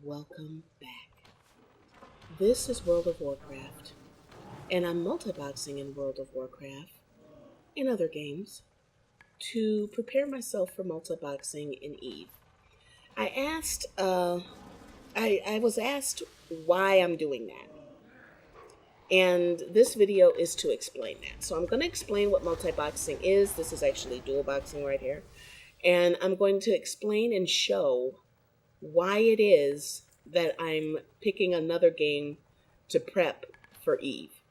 Welcome back. This is World of Warcraft, and I'm multiboxing in World of Warcraft and other games to prepare myself for multiboxing in Eve. I asked, I was asked why I'm doing that, and this video is to explain that. So I'm going to explain what multiboxing is. This is actually dual boxing right here, and I'm going to explain and show why it is that I'm picking another game to prep for Eve.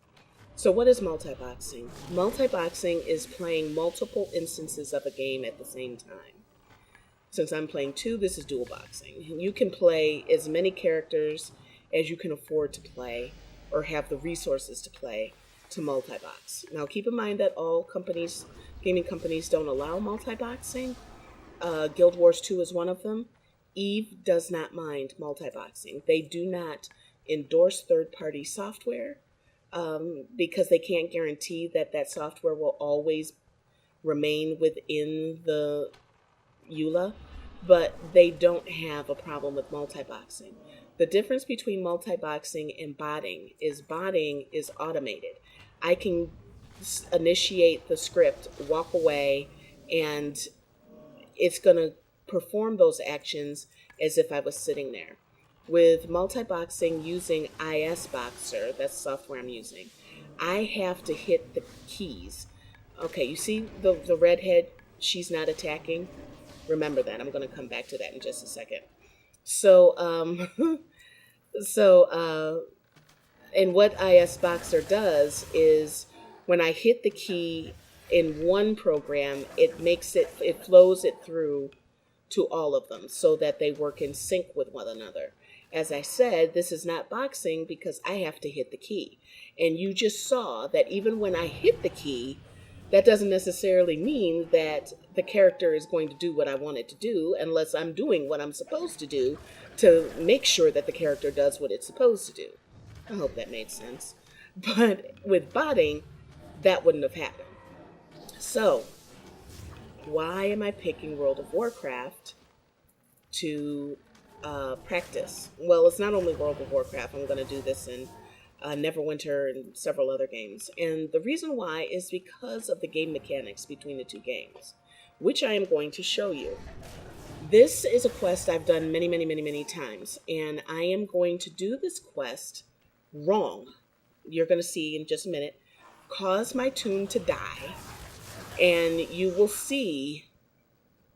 So what is multiboxing? Multiboxing is playing multiple instances of a game at the same time. Since I'm playing two, this is dual boxing. You can play as many characters as you can afford to play or have the resources to play to multibox. Now keep in mind that all companies, gaming companies, don't allow multiboxing. Guild Wars 2 is one of them. Eve does not mind multiboxing. They do not endorse third-party software because they can't guarantee that that software will always remain within the EULA, but they don't have a problem with multiboxing. The difference between multiboxing and botting is automated. I can initiate the script, walk away, and it's going to perform those actions as if I was sitting there. With multiboxing using IS Boxer, that's the software I'm using, I have to hit the keys. Okay, you see the redhead, she's not attacking? Remember that. I'm going to come back to that in just a second. So, and what IS Boxer does is when I hit the key in one program, it flows it through to all of them so that they work in sync with one another. As I said, this is not boxing because I have to hit the key. And you just saw that even when I hit the key, that doesn't necessarily mean that the character is going to do what I want it to do unless I'm doing what I'm supposed to do to make sure that the character does what it's supposed to do. I hope that made sense. But with botting, that wouldn't have happened. So, why am I picking World of Warcraft to practice? Well, it's not only World of Warcraft. I'm going to do this in Neverwinter and several other games. And the reason why is because of the game mechanics between the two games, which I am going to show you. This is a quest I've done many, many, many, many times, and I am going to do this quest wrong. You're going to see in just a minute. Cause my toon to die, and you will see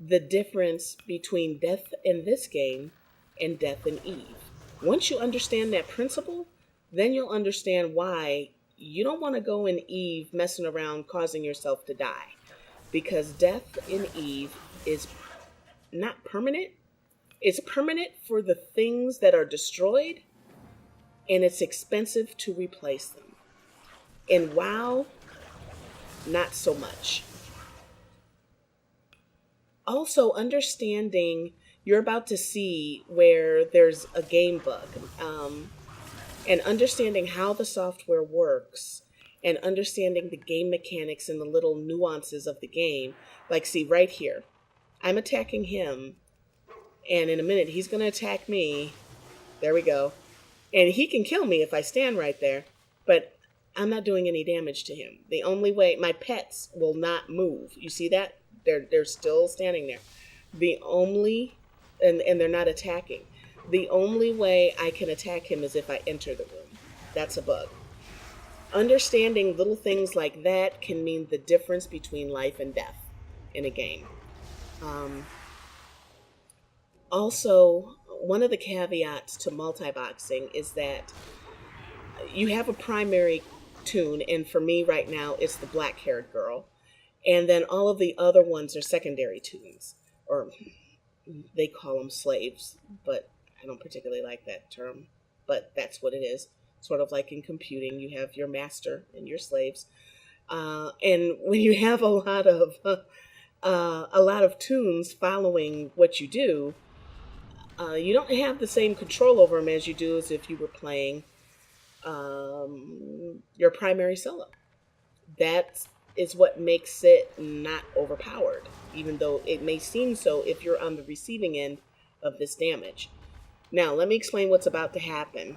the difference between death in this game and death in Eve. Once you understand that principle, then you'll understand why you don't want to go in Eve messing around causing yourself to die. Because death in Eve is not permanent. It's permanent for the things that are destroyed, and it's expensive to replace them. In WoW, not so much. Also, understanding, you're about to see where there's a game bug, and understanding how the software works, and understanding the game mechanics and the little nuances of the game. Like, see, right here, I'm attacking him, and in a minute, he's going to attack me. There we go. And he can kill me if I stand right there, but I'm not doing any damage to him. The only way, my pets will not move. You see that? They're still standing there. The only, and they're not attacking. The only way I can attack him is if I enter the room. That's a bug. Understanding little things like that can mean the difference between life and death in a game. Also, one of the caveats to multiboxing is that you have a primary toon, and for me right now, it's the black-haired girl. And then all of the other ones are secondary toons, or they call them slaves, but I don't particularly like that term, but that's what it is. Sort of like in computing, you have your master and your slaves. And when you have a lot of toons following what you do, you don't have the same control over them as you do as if you were playing your primary solo. That is what makes it not overpowered, even though it may seem so if you're on the receiving end of this damage. Now, let me explain what's about to happen.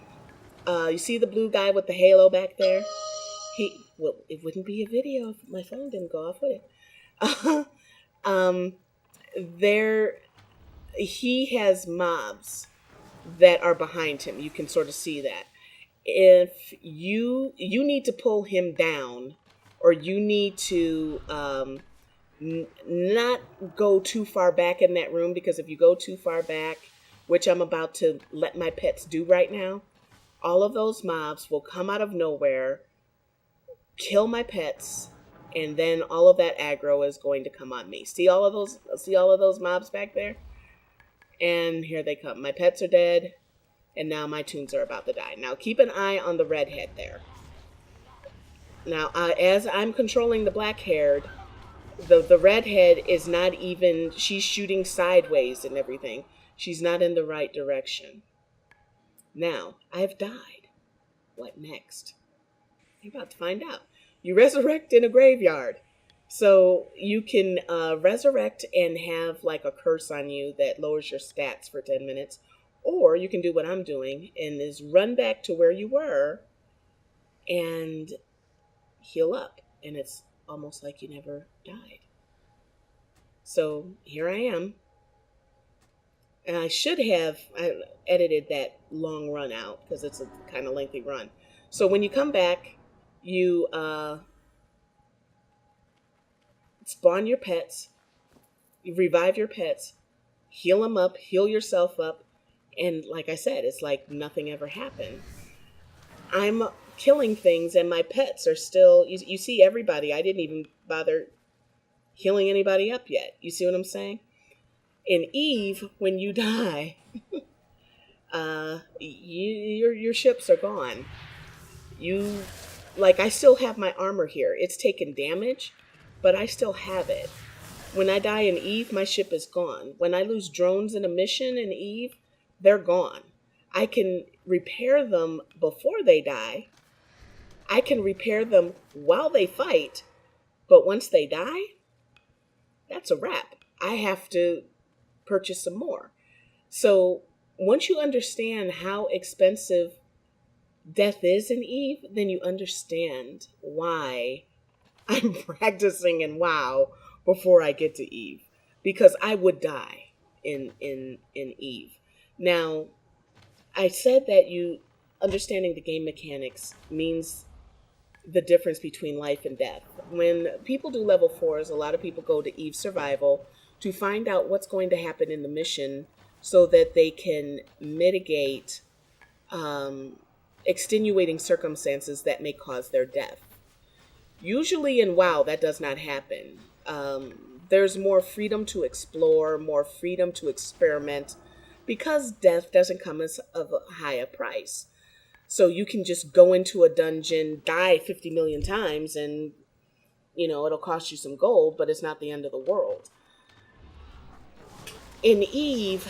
You see the blue guy with the halo back there? Well, it wouldn't be a video if my phone didn't go off, would it? um, there, he has mobs that are behind him. You can sort of see that. If you need to pull him down, or you need to not go too far back in that room, because if you go too far back, which I'm about to let my pets do right now, all of those mobs will come out of nowhere, kill my pets, and then all of that aggro is going to come on me. See all of those mobs back there? And here they come. My pets are dead, and now my toons are about to die. Now keep an eye on the redhead there. Now, as I'm controlling the black-haired, the redhead is not even, she's shooting sideways and everything. She's not in the right direction. Now, I've died. What next? You're about to find out. You resurrect in a graveyard. So you can resurrect and have like a curse on you that lowers your stats for 10 minutes. Or you can do what I'm doing and is run back to where you were and heal up. And it's almost like you never died. So here I am. And I edited that long run out because it's a kind of lengthy run. So when you come back, you spawn your pets, you revive your pets, heal them up, heal yourself up, and like I said, it's like nothing ever happened. I'm killing things and my pets are still, you see everybody. I didn't even bother healing anybody up yet. You see what I'm saying? In Eve, when you die, your ships are gone. I still have my armor here. It's taken damage, but I still have it. When I die in Eve, my ship is gone. When I lose drones in a mission in Eve, they're gone. I can repair them before they die. I can repair them while they fight, but once they die, that's a wrap. I have to purchase some more. So once you understand how expensive death is in Eve, then you understand why I'm practicing in WoW before I get to Eve, because I would die in Eve. Now, I said that you understanding the game mechanics means the difference between life and death. When people do level 4s, a lot of people go to Eve Survival to find out what's going to happen in the mission so that they can mitigate extenuating circumstances that may cause their death. Usually in WoW, that does not happen. There's more freedom to explore, more freedom to experiment, because death doesn't come as of a higher price. So you can just go into a dungeon, die 50 million times, and, it'll cost you some gold, but it's not the end of the world. In Eve,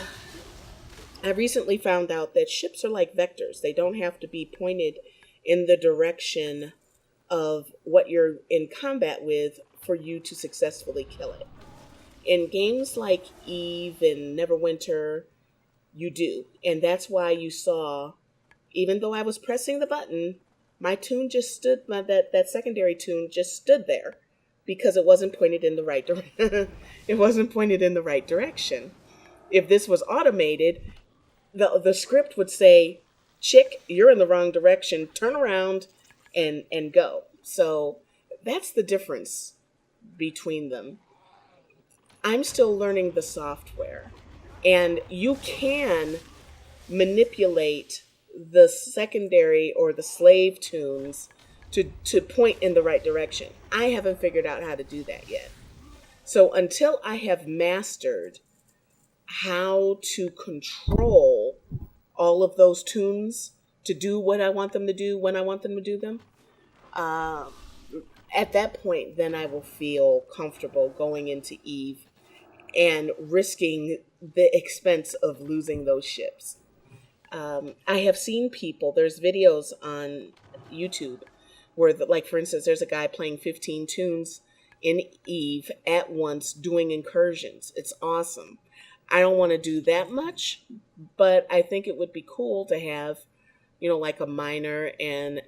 I recently found out that ships are like vectors. They don't have to be pointed in the direction of what you're in combat with for you to successfully kill it. In games like Eve and Neverwinter, you do. And that's why you saw, even though I was pressing the button, my toon just stood, that secondary toon just stood there because it wasn't pointed in the right direction. It wasn't pointed in the right direction. If this was automated, the script would say, "Chick, you're in the wrong direction. Turn around and go." So that's the difference between them. I'm still learning the software, and you can manipulate the secondary or the slave tunes to point in the right direction. I haven't figured out how to do that yet. So until I have mastered how to control all of those tunes to do what I want them to do when I want them to do them, at that point, then I will feel comfortable going into Eve and risking the expense of losing those ships. I have seen people, there's videos on YouTube where, for instance, there's a guy playing 15 tunes in Eve at once doing incursions. It's awesome. I don't want to do that much, but I think it would be cool to have, like a minor and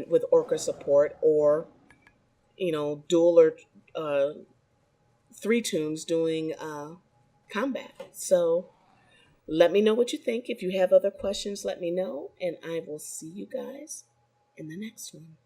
with orca support, or dual or three tunes doing combat. So let me know what you think. If you have other questions, let me know, and I will see you guys in the next one.